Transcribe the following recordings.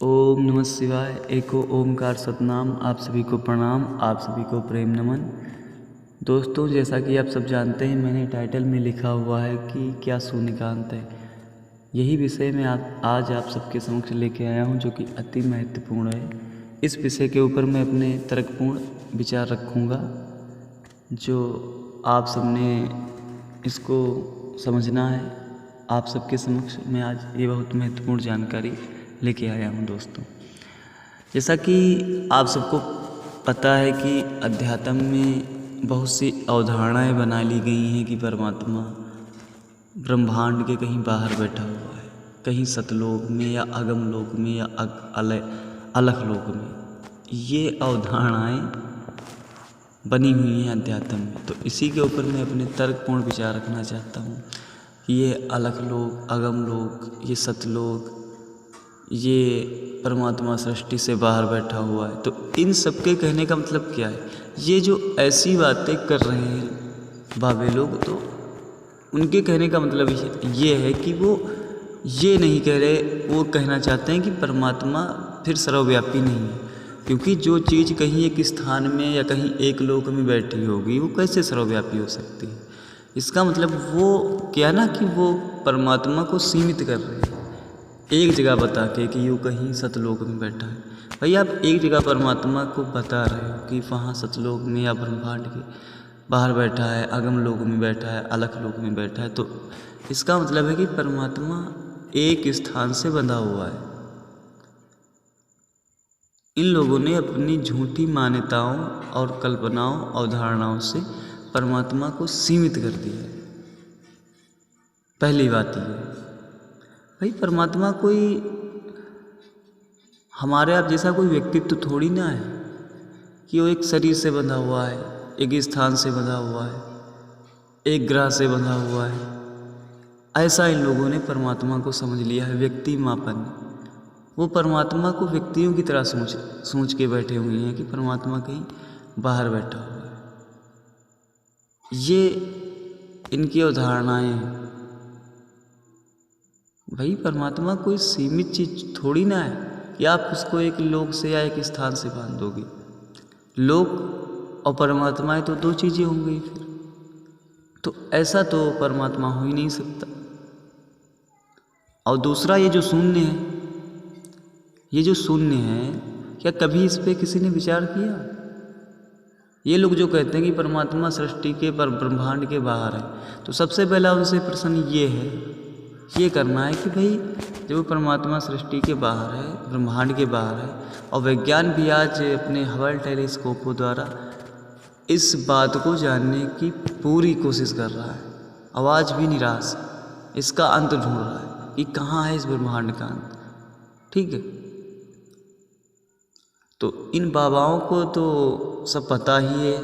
ओम नमः शिवाय। एको ओमकार सतनाम। आप सभी को प्रणाम, आप सभी को प्रेम नमन। दोस्तों, जैसा कि आप सब जानते हैं, मैंने टाइटल में लिखा हुआ है कि क्या शून्य का अंत है। यही विषय मैं आज आप सबके समक्ष लेके आया हूं, जो कि अति महत्वपूर्ण है। इस विषय के ऊपर मैं अपने तर्कपूर्ण विचार रखूँगा, जो आप सबने इसको समझना है। आप सबके समक्ष मैं आज ये बहुत महत्वपूर्ण जानकारी लेके आया हूँ। दोस्तों, जैसा कि आप सबको पता है कि अध्यात्म में बहुत सी अवधारणाएं बना ली गई हैं कि परमात्मा ब्रह्मांड के कहीं बाहर बैठा हुआ है, कहीं सतलोक में या अगम लोक में या अलख लोक में। ये अवधारणाएं बनी हुई हैं अध्यात्म में। तो इसी के ऊपर मैं अपने तर्कपूर्ण विचार रखना चाहता हूँ कि ये अलख लोक, अगम लोक, ये सतलोक, ये परमात्मा सृष्टि से बाहर बैठा हुआ है। तो इन सब के कहने का मतलब क्या है? ये जो ऐसी बातें कर रहे हैं बाबे लोग, तो उनके कहने का मतलब ये है कि वो ये नहीं कह रहे, वो कहना चाहते हैं कि परमात्मा फिर सर्वव्यापी नहीं है। क्योंकि जो चीज़ कहीं एक स्थान में या कहीं एक लोक में बैठी होगी, वो कैसे सर्वव्यापी हो सकती है? इसका मतलब वो क्या ना कि वो परमात्मा को सीमित कर रहे हैं एक जगह बता के कि यूँ कहीं सतलोक में बैठा है। भाई, आप एक जगह परमात्मा को बता रहे हो कि वहाँ सतलोक में या ब्रह्मांड के बाहर बैठा है, अगम लोक में बैठा है, अलख लोक में बैठा है, तो इसका मतलब है कि परमात्मा एक स्थान से बंधा हुआ है। इन लोगों ने अपनी झूठी मान्यताओं और कल्पनाओं, अवधारणाओं से परमात्मा को सीमित कर दिया है। पहली बात ये है भाई, परमात्मा कोई हमारे आप जैसा कोई व्यक्तित्व थोड़ी ना है कि वो एक शरीर से बंधा हुआ है, एक स्थान से बंधा हुआ है, एक ग्रह से बंधा हुआ है। ऐसा इन लोगों ने परमात्मा को समझ लिया है, व्यक्ति मापन। वो परमात्मा को व्यक्तियों की तरह सोच के बैठे हुए हैं कि परमात्मा कहीं बाहर बैठा हुआ है। ये इनकी अवधारणाएं हैं। भाई, परमात्मा कोई सीमित चीज़ थोड़ी ना है कि आप उसको एक लोक से या एक स्थान से बांध दोगे। लोक और परमात्माएं तो दो चीज़ें होंगी फिर। तो ऐसा तो परमात्मा हो ही नहीं सकता। और दूसरा, ये जो शून्य है, ये जो शून्य है, क्या कभी इस पे किसी ने विचार किया? ये लोग जो कहते हैं कि परमात्मा सृष्टि के ब्रह्मांड के बाहर है, तो सबसे पहला उनसे प्रश्न ये करना है कि भाई, जब परमात्मा सृष्टि के बाहर है, ब्रह्मांड के बाहर है, और विज्ञान भी आज अपने हबल टेलीस्कोपों द्वारा इस बात को जानने की पूरी कोशिश कर रहा है, आवाज़ भी निराश, इसका अंत ढूंढ रहा है कि कहाँ है इस ब्रह्मांड का अंत। ठीक है, तो इन बाबाओं को तो सब पता ही है,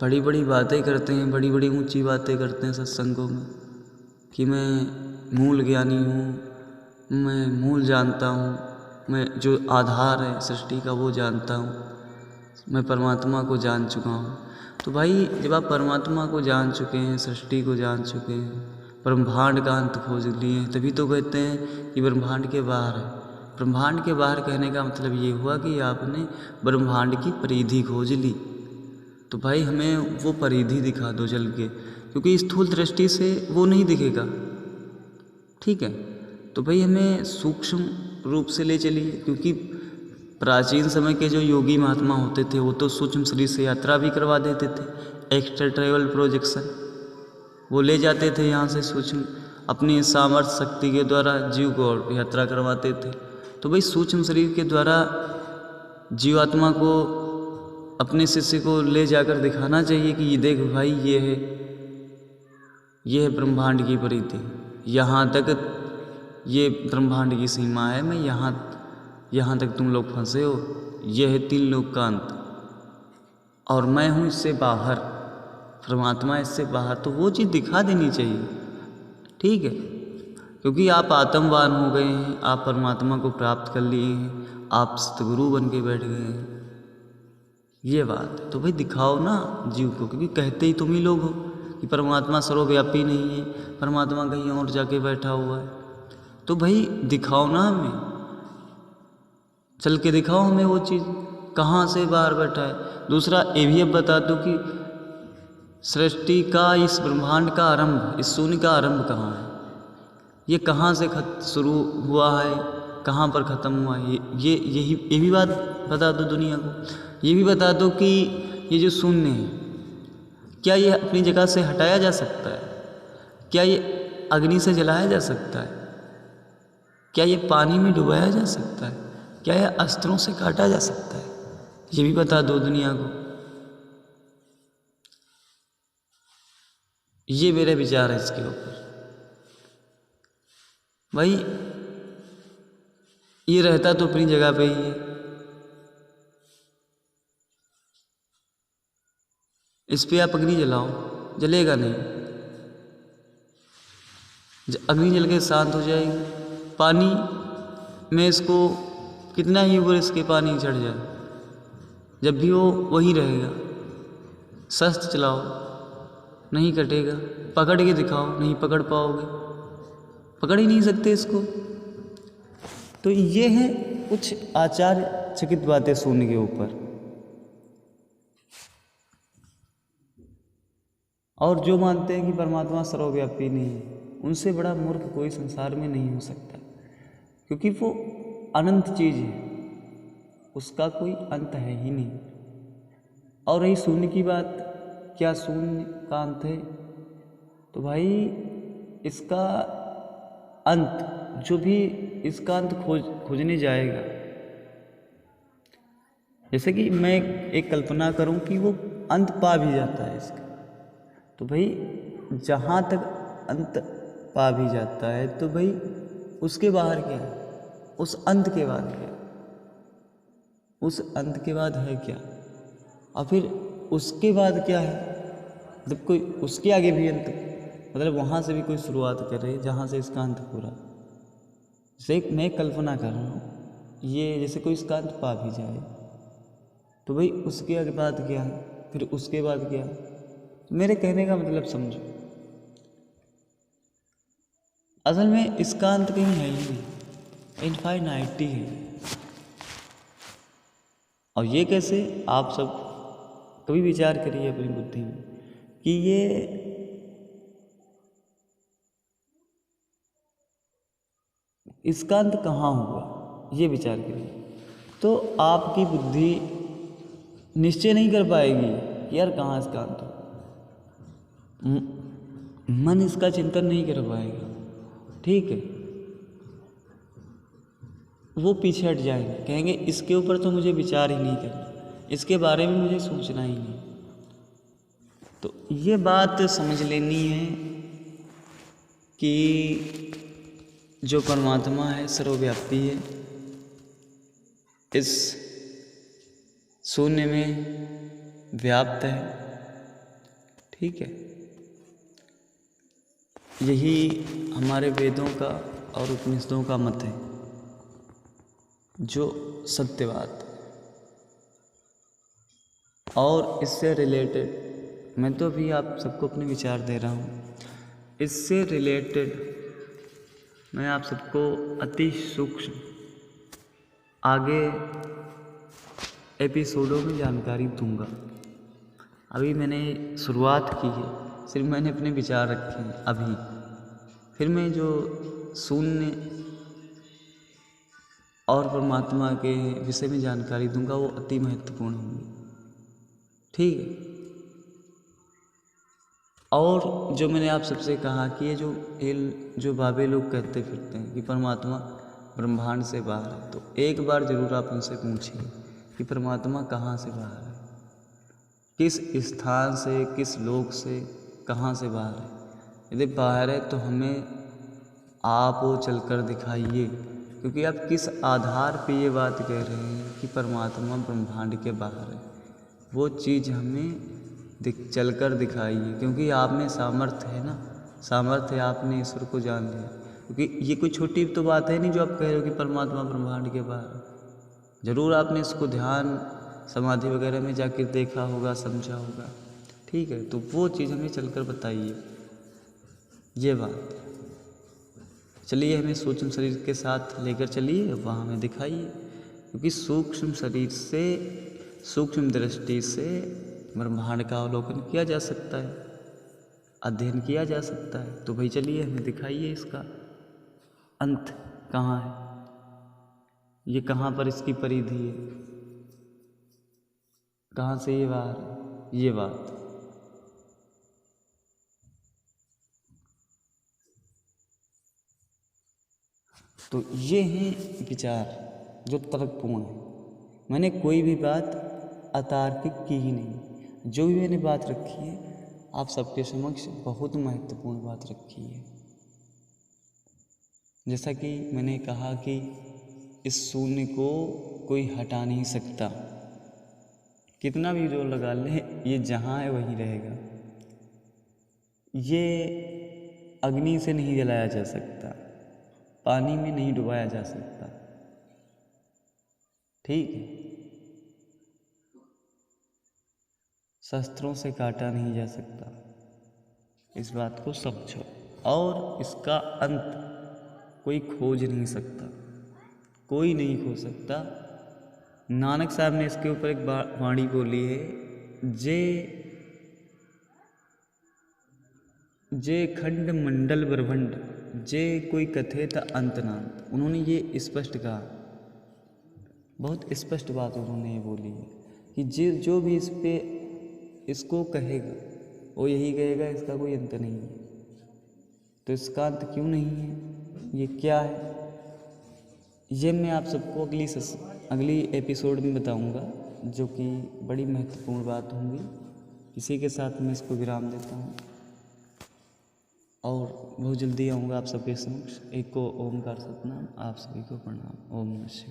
बड़ी बड़ी बातें करते हैं, बड़ी बड़ी ऊंची बातें करते हैं सत्संगों में कि मैं मूल ज्ञानी हूँ, मैं मूल जानता हूँ, मैं जो आधार है सृष्टि का वो जानता हूँ, मैं परमात्मा को जान चुका हूँ। तो भाई, जब आप परमात्मा को जान चुके हैं, सृष्टि को जान चुके हैं, ब्रह्मांड का अंत खोज लिए हैं, तभी तो कहते हैं कि ब्रह्मांड के बाहर है। ब्रह्मांड के बाहर कहने का मतलब ये हुआ कि आपने ब्रह्मांड की परिधि खोज ली। तो भाई, हमें वो परिधि दिखा दो चल के, क्योंकि स्थूल दृष्टि से वो नहीं दिखेगा। ठीक है, तो भाई हमें सूक्ष्म रूप से ले चलिए, क्योंकि प्राचीन समय के जो योगी महात्मा होते थे, वो तो सूक्ष्म शरीर से यात्रा भी करवा देते थे। एक्स्ट्रा ट्रेवल प्रोजेक्शन, वो ले जाते थे यहाँ से सूक्ष्म, अपनी सामर्थ्य शक्ति के द्वारा जीव को यात्रा करवाते थे। तो भाई, सूक्ष्म शरीर के द्वारा जीवात्मा को, अपने शिष्य को ले जाकर दिखाना चाहिए कि ये देख भाई, ये है ब्रह्मांड की परिधि, यहाँ तक ये ब्रह्मांड की सीमा है, मैं यहाँ तक तुम लोग फंसे हो, यह है तीन लोक का अंत, और मैं हूँ इससे बाहर, परमात्मा इससे बाहर। तो वो चीज़ दिखा देनी चाहिए। ठीक है, क्योंकि आप आत्मवान हो गए हैं, आप परमात्मा को प्राप्त कर लिए हैं, आप सतगुरु बन के बैठ गए हैं, ये बात है। तो भाई, दिखाओ ना जीव को, क्योंकि कहते ही तुम ही लोग हो कि परमात्मा सर्वव्यापी नहीं है, परमात्मा कहीं और जाके बैठा हुआ है। तो भाई, दिखाओ ना हमें। चल के दिखाओ हमें वो चीज़, कहाँ से बाहर बैठा है। दूसरा ये भी अब बता दो कि सृष्टि का, इस ब्रह्मांड का आरंभ, इस शून्य का आरंभ कहाँ है, ये कहाँ से शुरू हुआ है, कहाँ पर ख़त्म हुआ है। ये भी बात बता दो दुनिया को। ये भी बता दो कि ये जो शून्य है, क्या ये अपनी जगह से हटाया जा सकता है? क्या ये अग्नि से जलाया जा सकता है? क्या ये पानी में डुबाया जा सकता है? क्या ये अस्त्रों से काटा जा सकता है? ये भी बता दो दुनिया को। ये मेरे विचार है इसके ऊपर। भाई ये रहता तो अपनी जगह पे ही है, इस पे आप अग्नि जलाओ, जलेगा नहीं, अग्नि जल के शांत हो जाएगी। पानी में इसको कितना ही ऊपर इसके पानी चढ़ जाए, जब भी वो वही रहेगा। शस्त्र चलाओ, नहीं कटेगा। पकड़ के दिखाओ, नहीं पकड़ पाओगे, पकड़ ही नहीं सकते इसको। तो ये है कुछ आश्चर्यचकित बातें शून्य के ऊपर। और जो मानते हैं कि परमात्मा सर्वव्यापी नहीं है, उनसे बड़ा मूर्ख कोई संसार में नहीं हो सकता, क्योंकि वो अनंत चीज़ है, उसका कोई अंत है ही नहीं। और रही शून्य की बात, क्या शून्य का अंत है? तो भाई इसका अंत, जो भी इसका अंत खोजने जाएगा, जैसे कि मैं एक कल्पना करूं कि वो अंत पा भी जाता है इसका, तो भाई जहाँ तक अंत पा भी जाता है, तो भाई उसके बाहर क्या है? उस अंत के बाद क्या? उस अंत के बाद है क्या? और फिर उसके बाद क्या है? जब कोई उसके आगे भी अंत, मतलब वहाँ से भी कोई शुरुआत करे जहाँ से इसका अंत हो रहा। जैसे मैं कल्पना कर रहा हूँ, ये जैसे कोई इसका अंत पा भी जाए, तो भाई उसके आगे बाद क्या है? फिर उसके बाद क्या है? मेरे कहने का मतलब समझो, असल में इसका अंत कहीं है ही नहीं, इनफाइनाइटी है। और ये कैसे? आप सब कभी विचार करिए अपनी बुद्धि में कि ये इसका अंत कहाँ हुआ, ये विचार करिए। तो आपकी बुद्धि निश्चय नहीं कर पाएगी कि यार कहाँ इसका अंत हो। मन इसका चिंतन नहीं कर पाएगा, ठीक है? वो पीछे हट जाएंगे, कहेंगे इसके ऊपर तो मुझे विचार ही नहीं करना, इसके बारे में मुझे सोचना ही नहीं। तो ये बात समझ लेनी है कि जो परमात्मा है सर्वव्यापी है, इस शून्य में व्याप्त है, ठीक है? यही हमारे वेदों का और उपनिषदों का मत है, जो सत्य बात। और इससे रिलेटेड मैं तो अभी आप सबको अपने विचार दे रहा हूँ, इससे रिलेटेड मैं आप सबको अति सूक्ष्म आगे एपिसोडों में जानकारी दूंगा। अभी मैंने शुरुआत की है, सिर्फ मैंने अपने विचार रखे हैं अभी। फिर मैं जो शून्य और परमात्मा के विषय में जानकारी दूंगा वो अति महत्वपूर्ण होंगी, ठीक है? और जो मैंने आप सबसे कहा कि ये जो बाबे लोग कहते फिरते हैं कि परमात्मा ब्रह्मांड से बाहर है, तो एक बार ज़रूर आप उनसे पूछिए कि परमात्मा कहाँ से बाहर है, किस स्थान से, किस लोक से, कहाँ से बाहर है। यदि बाहर है तो हमें आप वो चलकर दिखाइए, क्योंकि आप किस आधार पे ये बात कह रहे हैं कि परमात्मा ब्रह्मांड के बाहर है। वो चीज़ हमें चलकर दिखाइए, क्योंकि आप में सामर्थ्य है ना, सामर्थ्य है, आपने ईश्वर को जान लिया। क्योंकि ये कोई छोटी तो बात है नहीं जो आप कह रहे हो कि परमात्मा ब्रह्मांड के बाहर है। ज़रूर आपने इसको ध्यान समाधि वगैरह में जाकर देखा होगा, समझा होगा, ठीक है? तो वो चीज़ हमें चलकर बताइए, ये बात। चलिए हमें सूक्ष्म शरीर के साथ लेकर चलिए, वहाँ हमें दिखाइए क्योंकि सूक्ष्म शरीर से, सूक्ष्म दृष्टि से ब्रह्मांड का अवलोकन किया जा सकता है, अध्ययन किया जा सकता है। तो भाई चलिए हमें दिखाइए इसका अंत कहाँ है, ये कहाँ पर इसकी परिधि है, कहाँ से ये बाहर है, ये बात। तो ये हैं विचार जो तर्कपूर्ण है। मैंने कोई भी बात अतार्किक की ही नहीं, जो भी मैंने बात रखी है आप सबके समक्ष बहुत महत्वपूर्ण बात रखी है। जैसा कि मैंने कहा कि इस शून्य को कोई हटा नहीं सकता, कितना भी जोर लगा ले ये जहाँ है वहीं रहेगा। ये अग्नि से नहीं जलाया जा सकता, पानी में नहीं डुबाया जा सकता, ठीक है, शस्त्रों से काटा नहीं जा सकता। इस बात को समझो। और इसका अंत कोई खोज नहीं सकता, कोई नहीं खोज सकता। नानक साहब ने इसके ऊपर एक वाणी बोली है, जे खंड मंडल ब्रह्मंड जे कोई कथे त अंत नांत। उन्होंने ये स्पष्ट कहा, बहुत स्पष्ट बात उन्होंने ये बोली है कि जो भी इस पे इसको कहेगा वो यही कहेगा इसका कोई अंत नहीं है। तो इसका अंत क्यों नहीं है, ये क्या है, ये मैं आप सबको अगली एपिसोड में बताऊंगा, जो कि बड़ी महत्वपूर्ण बात होंगी। इसी के साथ मैं इसको विराम देता हूँ और बहुत जल्दी आऊँगा आप सबके समक्ष। एक को ओमकार सतनाम, आप सभी को प्रणाम। ओम नमः शिवाय।